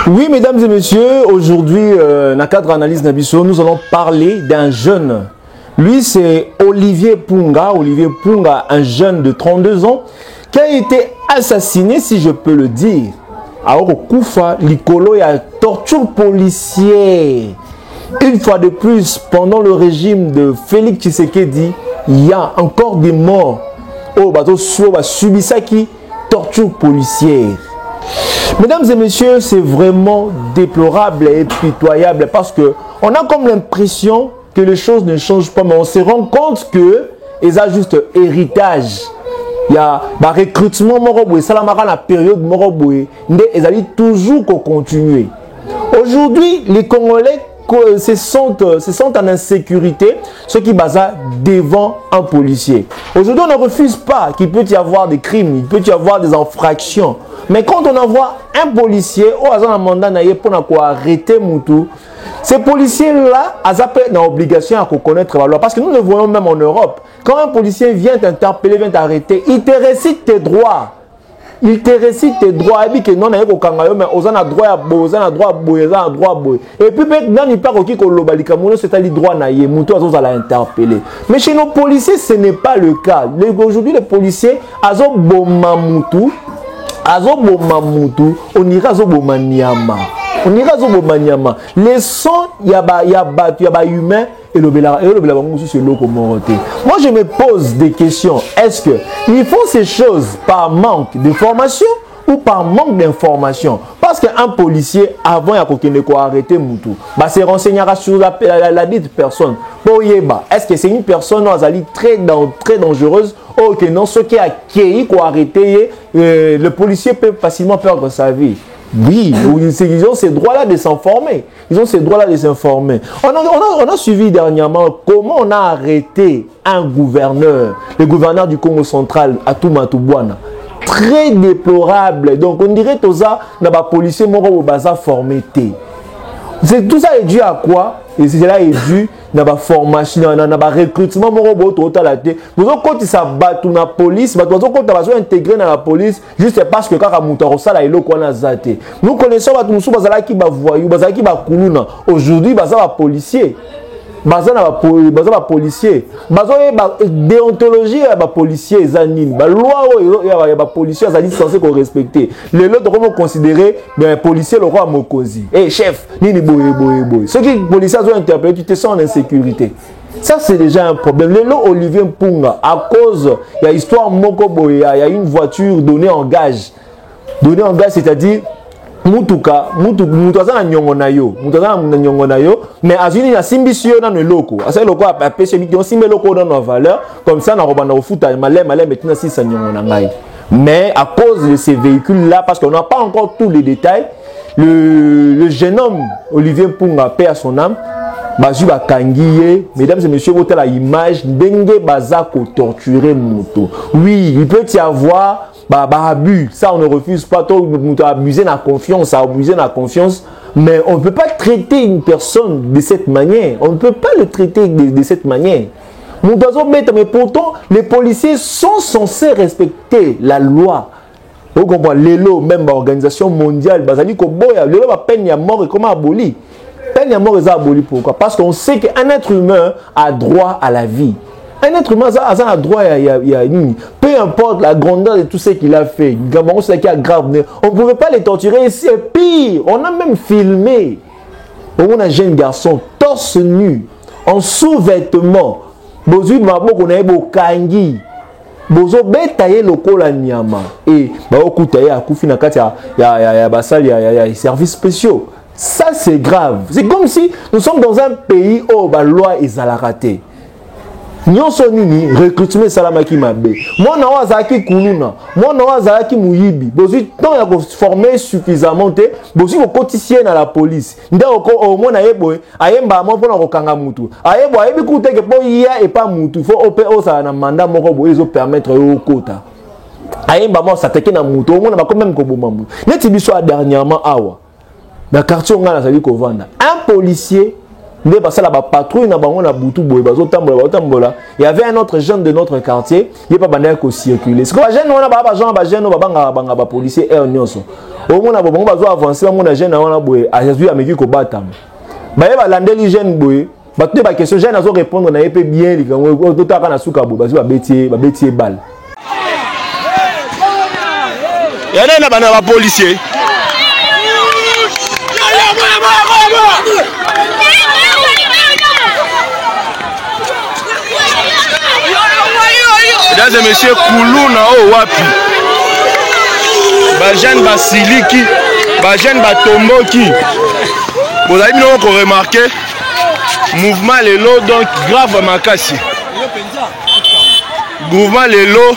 Oui, mesdames et messieurs, aujourd'hui, dans le cadre d'analyse Nabiso, nous allons parler d'un jeune. Lui, c'est Olivier Punga. Olivier Punga, un jeune de 32 ans, qui a été assassiné, si je peux le dire, à Orokoufa, Likolo, et à torture policière. Une fois de plus, pendant le régime de Félix Tshisekedi, il y a encore des morts. Oh, bateau subi ça qui torture policière. Mesdames et messieurs, c'est vraiment déplorable et pitoyable parce que on a comme l'impression que les choses ne changent pas, mais on se rend compte que ils ont juste héritage. Il y a un recrutement moroboué, ça la période moroboué, mais ils allaient toujours continuer. Aujourd'hui, les Congolais se sentent en insécurité, ce qui base devant un policier. Aujourd'hui, on ne refuse pas qu'il peut y avoir des crimes, il peut y avoir des infractions. Mais quand on envoie un policier, on a un mandat pour arrêter Moutou, ces policiers-là ont l'obligation à connaître la loi. Parce que nous le voyons même en Europe. Quand un policier vient t'interpeller, vient t'arrêter, il te récite tes droits. Il te récite tes droits. Et puis que non, mais on a droit à et puis non, il parle qui c'est le droit naïe, Moutou a l'interpeller. Mais chez nos policiers, ce n'est pas le cas. Aujourd'hui, les policiers, ont bomba Moutou. On ira à Niama. On ira à Niama. Les sons, il y a humain et le c'est l'eau. Moi, je me pose des questions. Est-ce qu'ils font ces choses par manque de formation ou par manque d'information? Parce qu'un policier, avant il a arrêté Moutou, se renseignera sur la dite personne. Est-ce que c'est une personne très dangereuse? Ok, non, ce qui a accueilli, qui a arrêté, le policier peut facilement perdre sa vie. Oui, ils ont ces droits-là de s'informer. Ils ont ces droits-là de s'informer. On a suivi dernièrement comment on a arrêté un gouverneur, le gouverneur du Congo central, Atuma Tubwana. Très déplorable. Donc, on dirait que ça, les policiers sont bazar formés. Tout ça est dû à quoi? Et cela est dû à la formation, à la recrutement. Quand ils s'abattent dans la police, quand ils sont intégrés dans la police, juste parce que quand nous connaissons les voyous, les aujourd'hui, les policiers. Baza policier, déontologie ya ba policier ezanini, ba loi ya ba policier azali censé qu'on respecter. Les autres comment considérer ben policier le roi mokozi. Eh chef, nini boye. Ceux qui policiers ont interpellé, tu te sens en insécurité. Ça c'est déjà un problème. Le lot Olivier Punga à cause il y a histoire moko boye, il y a une voiture donnée en gage. Donnée en gage, c'est-à-dire mutu azana nyongo na yo mais azini na simbisi yo na loko asa loko a pêché bi on simbe loko dans nos valeurs comme ça na robana au foot malem maintenant si ça nyongo na ngai. Mais à cause de ces véhicules là, parce qu'on n'a pas encore tous les détails, le jeune homme Olivier Punga, paix à son âme, bazu ba kangiye, mesdames et messieurs, votre la image dengue bazako torturer moto. Oui, il peut y avoir abus, ça on ne refuse pas, abuser la confiance, mais on ne peut pas traiter une personne de cette manière, on ne peut pas le traiter de cette manière. Mais pourtant, les policiers sont censés respecter la loi. Vous comprenez, même l'organisation mondiale, la peine à mort et comment abolir. Peine à mort est abolie, pourquoi? Parce qu'on sait qu'un être humain a droit à la vie. Un être humain a droit à peu importe la grandeur de tout ce qu'il a fait. On ne pouvait pas les torturer. C'est pire. On a même filmé. On a un jeune garçon torse nu, en sous-vêtements. Bozu maboko na ebo kangi. Bozo betaye lokola nyama. Et baokutaye akufi na kati ya basali ya services spéciaux. Ça c'est grave. C'est comme si nous sommes dans un pays où la loi est à la ratée. Nyonso nini recrutement salamaki mabe. Moi na wazaki kuluna, moi na wazaki muyibi. Bozi tant ya ko former suffisamment te, bozi ko cotiser na la police. Nda au moins na yebo ayemba mo pona ko kanga mutu. Ayebo ayebi kute ke po ya et pas mutu. Faut OPO ça na mandat moko bo ezo permettre yo kota. Ayemba mo s'attaquer na mutu, au moins na quand même ko boma mutu. Neti biso dernièrement awa. Na quartier ngala sali ko vanda. Un policier il y avait un autre jeune de notre quartier, il n'y a pas de circuler. Ce que les jeunes, policiers, au moins bon bazo avancer mon jeune na wana boye a Jésus ameki ko batama ba ye ba landeli jeune boye ba te ba question jeune azo répondre na épé bien likango to ta kana suka bo bazo ba betie balle yana na bana ba policier Mesdames et messieurs, Koulouna o wapi Bajen Basiliki, Bajen Batomboki. Vous avez bien remarqué, mouvement Lelo, donc grave Makassi. Mouvement Lelo,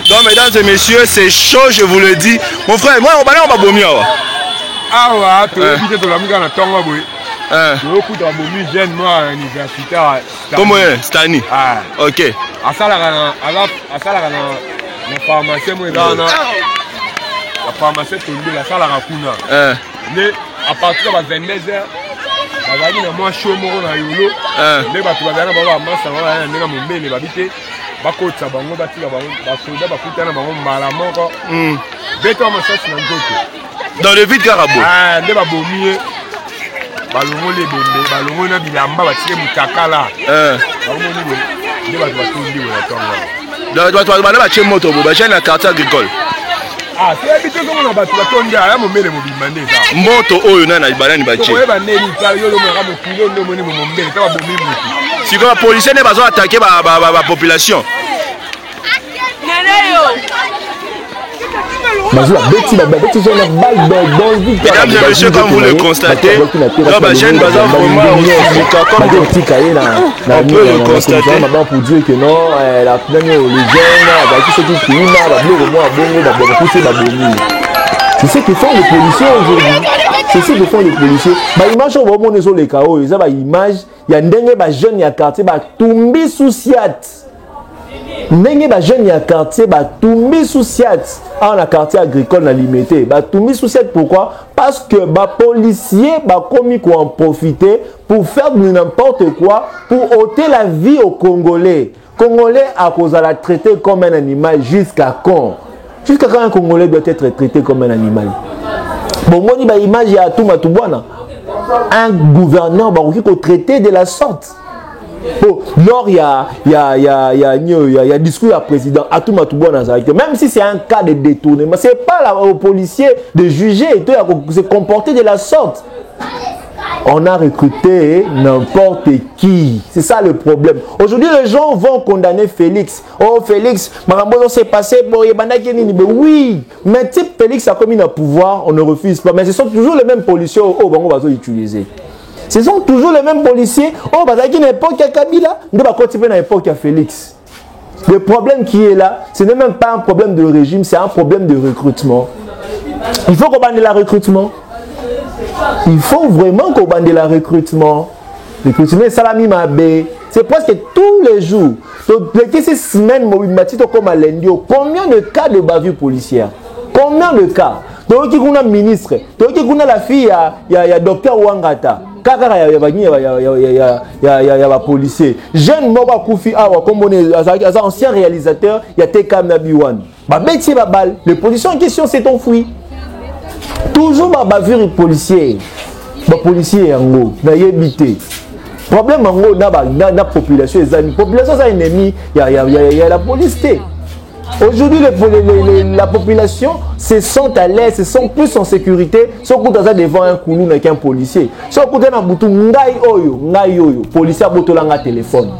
donc mesdames et messieurs, c'est chaud, je vous le dis. Mon frère, moi on va bomber. Ah ouais, tu as évité de la mise en temps, oui. Beaucoup de bomber jeunes, moi, universitaire. Comment est Stani? Ah, ok. à ça, la pharmacie, moi, la pharmacie, tu la salle à Rakuna. Mais à partir de 22h, on va dire moi, chaud, moi, on a eu l'eau. Mais tu vas dire, on va masse, on va aller à mon bébé, les babités. Bako tsabango bati bango basoda bakutana bango mbala moko beto masasi na nzoto dans le vide carabo ah nde babomiye balongo le bembe balongo na bilamba batie mutakala balongo ni nde bato batondi wala tonga donc bato bana batie moto bo baje na quartier agricole ah c'est habitué comme na bato batondi ala momele mobimande ça moto oyo na banani batie ko ba neli ta yo lo mera mo kilo ndo moni mo mbele ta babomi mutu si comme policier ne bazo attaquer ba population mesdames et messieurs, comme vous le constatez, on peut le constater. Pour dire que non, la première les jeunes, c'est ce que font les policiers aujourd'hui. C'est ce que font les policiers. Image on va montrer sur les chaos, ils ont image, il y a des jeunes il y a quartier tomber sous siat. Ndenge ba jeune ya quartier ba tomber sous siat en la quartier agricole na limité ba tomber sous siat pourquoi parce que ba policier ba commis quoi en profiter pour faire n'importe quoi pour ôter la vie aux Congolais à cause de la traiter comme un animal jusqu'à quand un Congolais doit être traité comme un animal bon moi ni ba image ya tout matubwana un gouverneur ba qui traiter de la sorte. Oh, lors il y a discours à président à tout même si c'est un cas de détournement, c'est pas aux policiers de juger et de se comporter de la sorte. On a recruté n'importe qui. C'est ça le problème. Aujourd'hui, les gens vont condamner Félix. Oh, Félix, Marambo s'est passé pour oui, mais type Félix a commis un pouvoir, on ne refuse pas. Mais ce sont toujours les mêmes policiers on va utiliser. Ce sont toujours les mêmes policiers. Oh, parce qu'à une époque, à Kabila, nous allons continuer à l'époque à Félix. Le problème qui est là, ce n'est même pas un problème de régime, c'est un problème de recrutement. Il faut qu'on bande le recrutement. Il faut vraiment qu'on bande le recrutement. Recrutement, Salami Mabé. C'est presque tous les jours. Donc, ces semaines, comme à lundi, combien de cas de bavure policière? Combien de cas? Donc, il y a un ministre. Donc, il y a la fille, il y a docteur Wangata. Kaka ya policier jeune moba kufi awa comme on est ancien réalisateur il y a Tekam Nabiwan ba beti ba balle les policiers en question s'est enfui toujours ba bavure policier yango na yebité problème yango na population ezani population ça ennemi il y a la police. Aujourd'hui, la population se sent à l'aise, se sent plus en sécurité. Si on est devant un coulou avec un policier, si on est dans un policier a botolanga téléphone.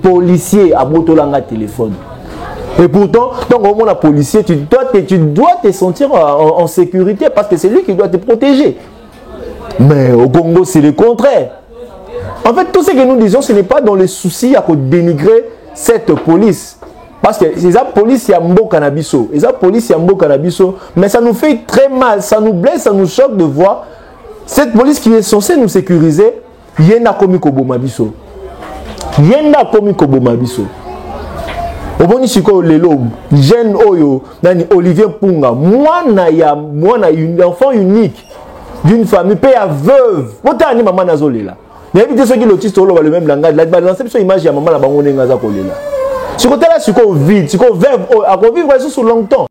Policier a botolanga téléphone. Et pourtant, donc au moins un policier, tu dois te sentir en sécurité parce que c'est lui qui doit te protéger. Mais au Congo, c'est le contraire. En fait, tout ce que nous disons, ce n'est pas dans le souci à dénigrer cette police. Parce que c'est la police qui a un beau cannabis, mais ça nous fait très mal, ça nous blesse, ça nous choque de voir cette police qui est censée nous sécuriser. Yenda komi kobomabiso. Oboni siko lelo jeune oyo nani Olivier Punga, moi un enfant unique d'une famille paix à veuve. Motani maman nazolela. Mais évitez ceux qui l'autisent le même langage. La balance c'est image ya maman la bango nengaza kolela. Si vous êtes là, si vous vivez, si vous vivez, à vivre sous longtemps.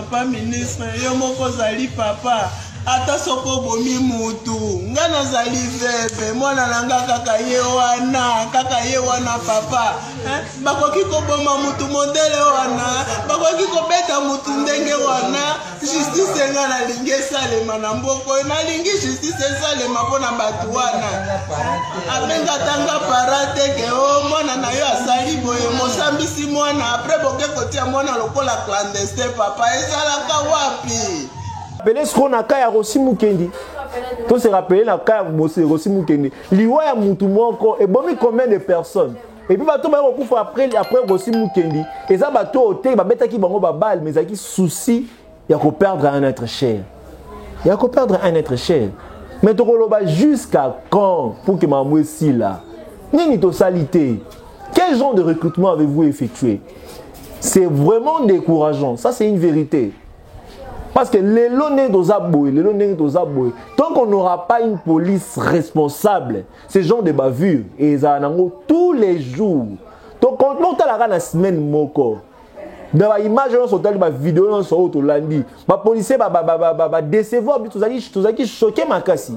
papa ministre yo moko zali papa ata soko bomi mutu nga nazali veve mwana nanga kaka ye wana papa bakoki koboma mutu modele wana bakoki kobeta mutu ndenge wana justice nga nalingi esalema na mboko nalingi justice esalema mpona bato wana abengatanga parateke o mwana na yo asali boye mosambisi mwana apres boke kotia mwana lokola clandestin papa ezalaka wapi Rappelez ce qu'on a fait à Rossi Mukendi. Tout se rappeler la cas Rossi Mukendi. Liwa ya mutu moko et bon combien de personnes. Et puis bato ba ko après Rossi Mukendi. Et ça bato hotel ba beta ki bango ba balle mais aki souci ya ko perdre un être cher. Il y a ko perdre un être cher. Mais to koloba jusqu'à quand pour que mamou si là. Nini to salité. Quel genre de recrutement avez-vous effectué? C'est vraiment décourageant. Ça c'est une vérité. Parce que les longs dos aboués, tant qu'on n'aura pas une police responsable, ces gens de bavure, et ils en tous les jours. Donc, quand on a la semaine, moko, dans l'image, on a la vidéo, on a lundi, les policiers va décevoir, tout ça qui choqué ma casse.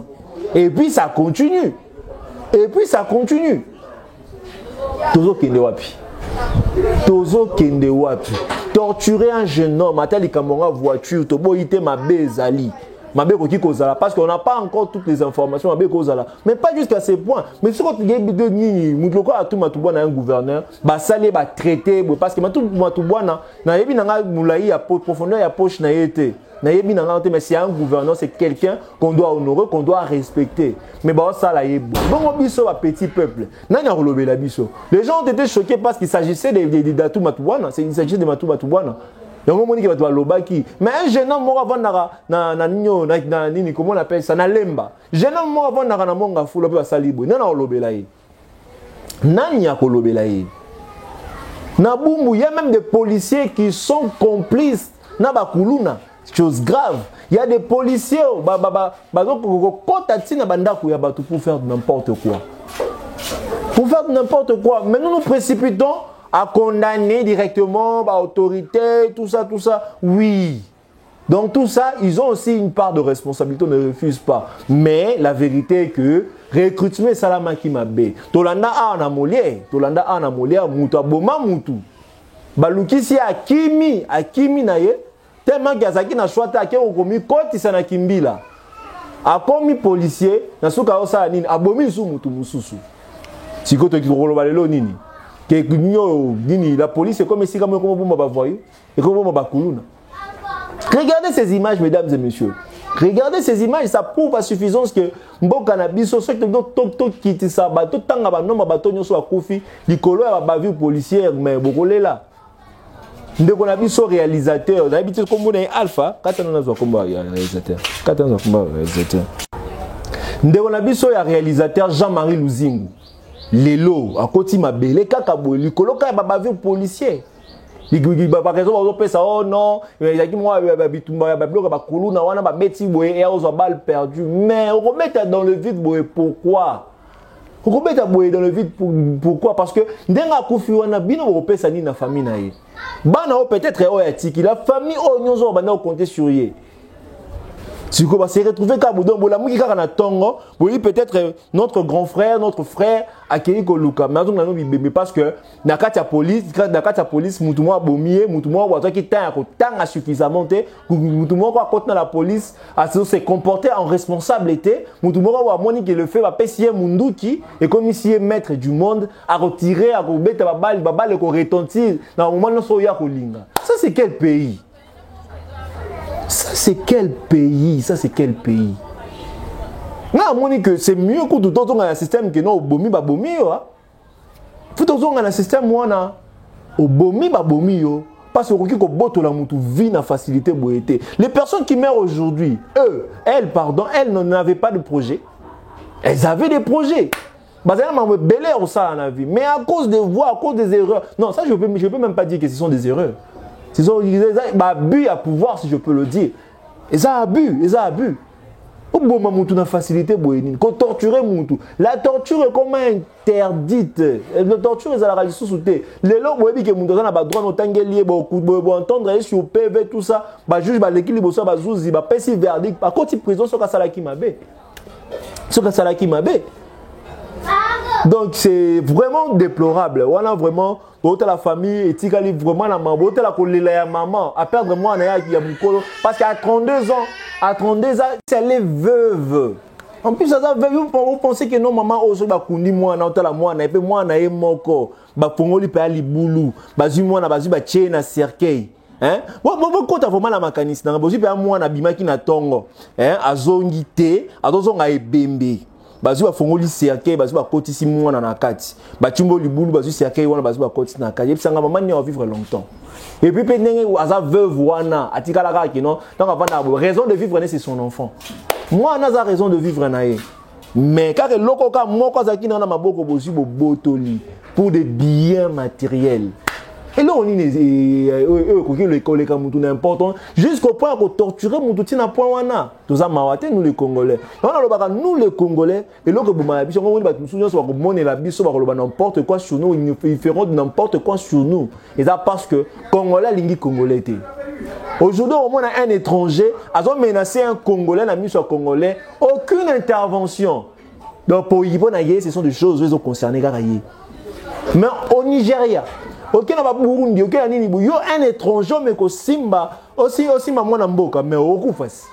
Et puis ça continue. Tozo kende wapi. Torturer un jeune homme, attendre qu'il y voiture, toboiter ma bezali. Ma koki kozala parce qu'on n'a pas encore toutes les informations ma kozala. Mais pas jusqu'à ce point. Mais ce qu'on dit de ni mutloko a tout matubana un gouverneur, ba salé ba traité parce que matubana na yebi nanga moulayi ya profondeur ya poche na yete. Na yebi nanga mais c'est un gouverneur, c'est quelqu'un qu'on doit honorer, qu'on doit respecter. Mais bah ça la yebi. Bon biso a petit peuple. Nanya relobé la biso. Les gens ont été choqués parce qu'il s'agissait de Datou Matubana, il s'agissait de Matubana. Mais un jeune homme mort avant na nini comment on appelle ça na lemba. Jeune homme mort avant na monga fula pe salibo. Nana olobela yi. Nanya kolobela yi. Na bumbu, il y a même des policiers qui sont complices na bakuluna. Chose grave. Il y a des policiers pour faire n'importe quoi. Pour faire n'importe quoi. Mais nous nous précipitons à condamner directement l'autorité, tout ça. Oui. Donc tout ça, ils ont aussi une part de responsabilité, on ne refuse pas. Mais la vérité est que recrutement salama qui m'a bé. Tolanda ana molier, muta boma mutu. Baluki si akimi na ye, tellement qu'il y a ça qui n'a choisi à qui on commis koti sana kimbila. A commis policier, na suka osa nini, abomi su mutu mususu. Sikoto ki rolo balelo nini. La police est comme ici, comme regardez ces images, mesdames et messieurs. Regardez ces images, ça prouve à suffisance que Mboka na biso ceux qui quittent ça bateau tanga ba nomba bateau nyoso akufi likolo ya bavure policière mais bokole là. Ndeko na biso réalisateur, d'habitude comme on est alpha, katana na zo komba réalisateur. Ndeko na biso ya réalisateur Jean-Marie Luzingu. Lelo, à côté ma belle, kakabo, likolo ka bavure policier. Par exemple, on peut ça, oh non, il y a qui moi, bitumba, bablo, bakuluna, wana, babeti, boye, et on a balle perdue. Mais on remet dans le vide, boye, pourquoi? On remet dans le vide, pourquoi? Parce que, denga koufi, wana, bino, on peut ça, ni na famille, naïe. Bana, peut-être, oh, yatiki, la famille, oh, nous, on va compter sur yé. Si vous se retrouver peut-être notre grand frère, notre frère, Akeli Koluka. Mais parce que Nakata police, Moutouma Bomier, Moutouma Wato qui t'a suffisamment, Moutouma contre la police, à se comporter en responsabilité, Moutouma Wamoni qui le fait, va payer Munduki, et comme ici est maître du monde, à retirer, à remettre la balle, le retentir, dans le moment où il y a Kolinga. Ça, c'est quel pays? Ça c'est quel pays? Non, que c'est mieux que tout autre un système que non bomi ba bomi yo. Tout autre un système moi au bomi ba bomi yo parce que ko boto la mutu vie na facilité boété. Les personnes qui meurent aujourd'hui, elles n'avaient pas de projet. Elles avaient des projets. Mais à cause des voix, à cause des erreurs. Non, ça je peux même pas dire que ce sont des erreurs. Ils ont abus à pouvoir, si je peux le dire. Ils ont abus. Au bon moment, tu as facilité, qu'on torturer Moutou. La torture est comme interdite. La torture est à la réalité sous thé. Les gens qui ont droit à l'entendre sur PV, tout ça, bah juge l'équilibre, ça, bah zouzi, bah pessi verdict. Par contre, prison, c'est ça qui m'a bé. C'est ça qui m'a bé. Donc c'est vraiment déplorable. On a vraiment la famille et vraiment la maman, la maman à perdre moi parce qu'à 32 ans, elle est veuve. En plus ça vous pensez que non maman ozo ba kundi moi na otala moi na pe moi na ye moko ba pongoli pe ali bulu bazu moi na bazu ba tie na cercueil. Hein? Bon quand vraiment la mécanisme na bozi pe moi na bimaki na tongo. Hein? Azongi te, azonga ebembe. Bazu ba fongoli cercueil bazu ba kotisi mwana na kati ba chimbo libulu bazu cercueil wana bazu ba kotisi na kati ebisanga maman ne va vivre longtemps et puis pendenge aza veuve wana atikala ka ki non donc avant na raison de vivre c'est son enfant moi na za raison de vivre na ye mais car loko ka moko za ki na maboko bozu bo botoli pour des biens matériels. Et là, on est important jusqu'au point de torturer mon outil n'a point wana. Tout ça, nous les Congolais. Nous les Congolais, et là, n'importe quoi sur nous, ils feront n'importe quoi sur nous. Et ça parce que Congolais, les Congolais. Aujourd'hui, au moins, un étranger a menacé un Congolais, un ami sur Congolais, aucune intervention. Donc, pour Yvonne, ce sont des choses qui sont concernées. Mais au Nigeria, aucun n'a pas Burundi, aucun nini bu yo un étranger mais ko simba aussi maman na mboka mais au face.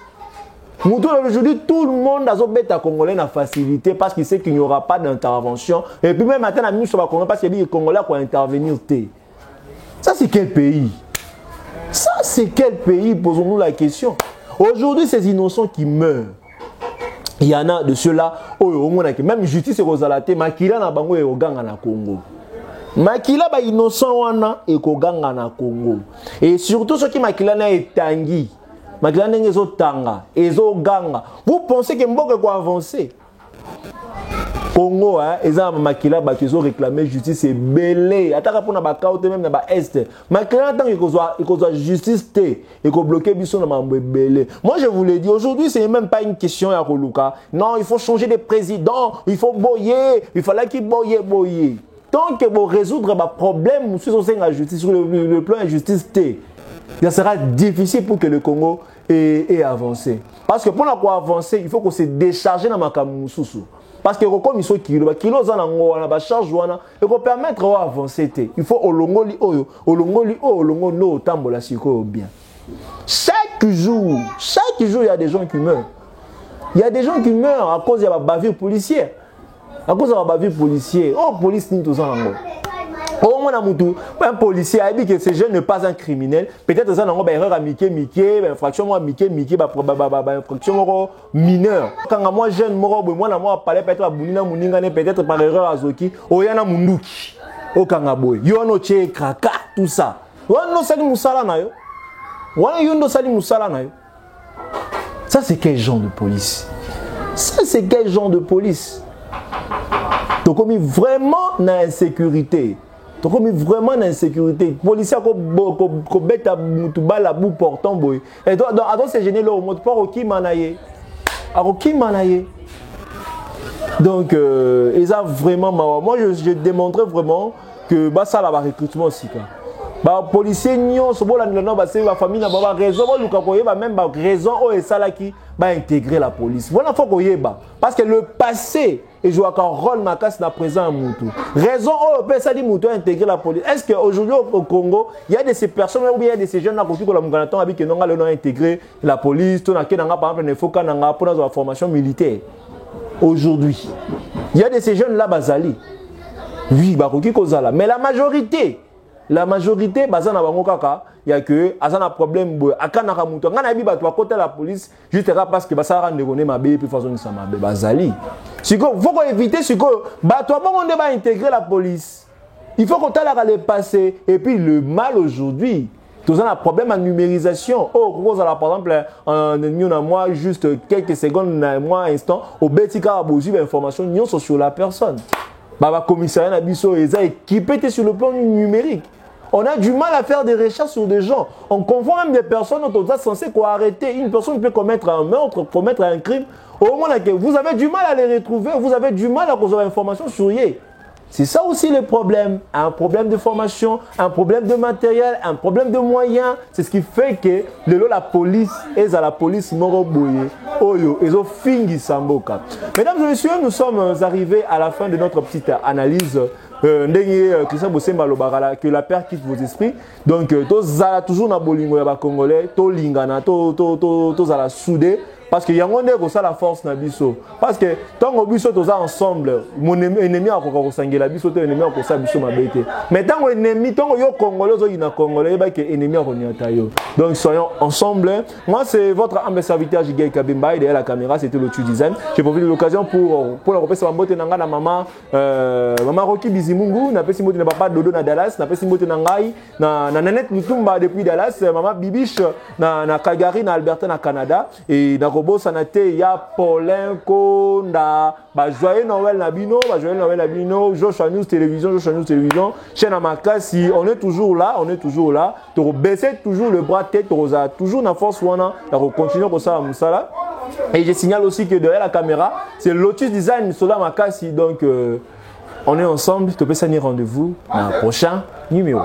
Aujourd'hui tout le monde a bêta congolais na facilité parce qu'il sait qu'il n'y aura pas d'intervention et puis même maintenant la ministre va congolais parce que les congolais pour intervenir té. Ça c'est quel pays? Ça c'est quel pays, posons-nous la question. Aujourd'hui ces innocents qui meurent. Il y en a de ceux-là même justice est rosalate makila na bango e oganga na Congo. Makila ba innocent wana e koganga na Congo. Et surtout ceux qui makila na etangi. Makila na ezo tanga, ezo ganga. Vous pensez que mboka ko avancer? Congo hein, eza makila ba ezo réclamer justice et belé. Ataka pona ba kaote même na ba est. Makila tant que kozwa justice té et ko bloquer biso na mambo belé. Moi je vous l'ai dit aujourd'hui, c'est même pas une question ya koluka. Non, il faut changer de président, il faut boyer, il fallait qu'il boyer. Tant que vous résoudre les problèmes sur la justice, sur le plan de justice, ça sera difficile pour que le Congo ait avancé. Parce que pour avancer, il faut qu'on se décharge dans ma camouflage. Parce que comme ils sont kilos na charge et qu'on permettre d'avancer. Il faut olongoli no tambola siko bien. Chaque jour, il y a des gens qui meurent. Il y a des gens qui meurent à cause de la bavure policière. À cause de la bavure policière. Oh, police n'est tout ça. Oh, mon amour, un policier a dit que ce jeune n'est pas un criminel. Peut-être que ça n'a pas erreur à Mickey, infraction à Mickey, infraction mineure. Quand moi jeune, moi parler peut-être à Bounina Mouninga, peut-être par erreur à Zoki, oh yana Munduki, au Kangaboy, Yono Che Kraka, tout ça. Wano Sali Moussala na yo. Wano Yondo Sali Moussala na yo. Ça c'est quel genre de police? Ça c'est quel genre de donc on est vraiment dans l'insécurité. Donc on est vraiment dans l'insécurité. Les policiers qui bêtent à la boue portant boy. Et donc c'est gêné là au mode pas au qui manaye. Donc ils ont vraiment moi je démontrais vraiment que bah ça là va recrutement aussi quoi. Bah policiers nyon so bola ndana ba c'est la famille na ba raison ba luka koyeba même ba raison o esala qui va intégrer la police. Voilà faut koyeba parce que le passé et joue un rôle ma casse na présent à Moutou. Raison o peut ça dit Moutou intégrer la police. Est-ce que aujourd'hui au Congo, il y a de ces personnes ou bien il y a de ces jeunes là qui ko la muganaton abi que non ga le non intégrer la police, to na ke na par exemple ne faut kana nga pour la formation militaire. Aujourd'hui, il y a de ces jeunes là bazali. Oui, ba ko ki kozala, mais la majorité bazana bango kaka il y a que azana problème akana ka muto ngana bi ba to côté la police juste parce que basara ndekone mabe puis façon ça mabe bazali siko faut éviter siko ba to bango nde ba intégrer la police il faut qu'on t'a le passé et puis le mal aujourd'hui tout ça un problème en numérisation par exemple en moi juste quelques secondes moi instant au betika abozi information sur la personne. Baba commissariat na biso eza équipé sur le plan numérique. On a du mal à faire des recherches sur des gens. On confond même des personnes dont on est censé arrêter. Une personne peut commettre un meurtre, commettre un crime. Au moment où vous avez du mal à les retrouver, vous avez du mal à avoir des informations sur eux. C'est ça aussi le problème. Un problème de formation, un problème de matériel, un problème de moyens. C'est ce qui fait que la police est à la police moroboye. Oyo, ils ont fini Samboka. Mesdames et messieurs, nous sommes arrivés à la fin de notre petite analyse. Christian Bosemba Lobarala, que la paix quitte vos esprits. Donc, toujours na bolingo ya Congolais, to lingana, to zala soudé. Parce que y a la force na biso. Parce que tant que biso tous ensemble, mon ennemi a encore sangela biso, ton ennemi a encore ça biso mabete. Mais tant que ennemi, tant que yo Congolais, yo ina Congolais, bah que ennemi a konyata yo. Donc soyons ensemble. Moi c'est votre humble serviteur Jigay Kabimba, derrière la caméra, c'était le design. J'ai profité de l'occasion pour la repasser ma botte nanga na maman Rocky Bizimungu, na pesi mote na papa Dodo na Dallas, na pesi mote na ngai na Nanette Lutumba depuis Dallas, maman Bibiche na Calgary na Alberta na Canada et na Robo Sanate ya Paulin Konda ba joyeux Noël na bino, Joshua News Télévision, chaîne Amakasi, on est toujours là, tu baisser toujours le bras tête, toujours na force wana, la continuer comme ça musala. Et je signale aussi que derrière la caméra, c'est Lotus Design Sola Makasi, donc on est ensemble, tu peux s'en rendez-vous dans le prochain numéro.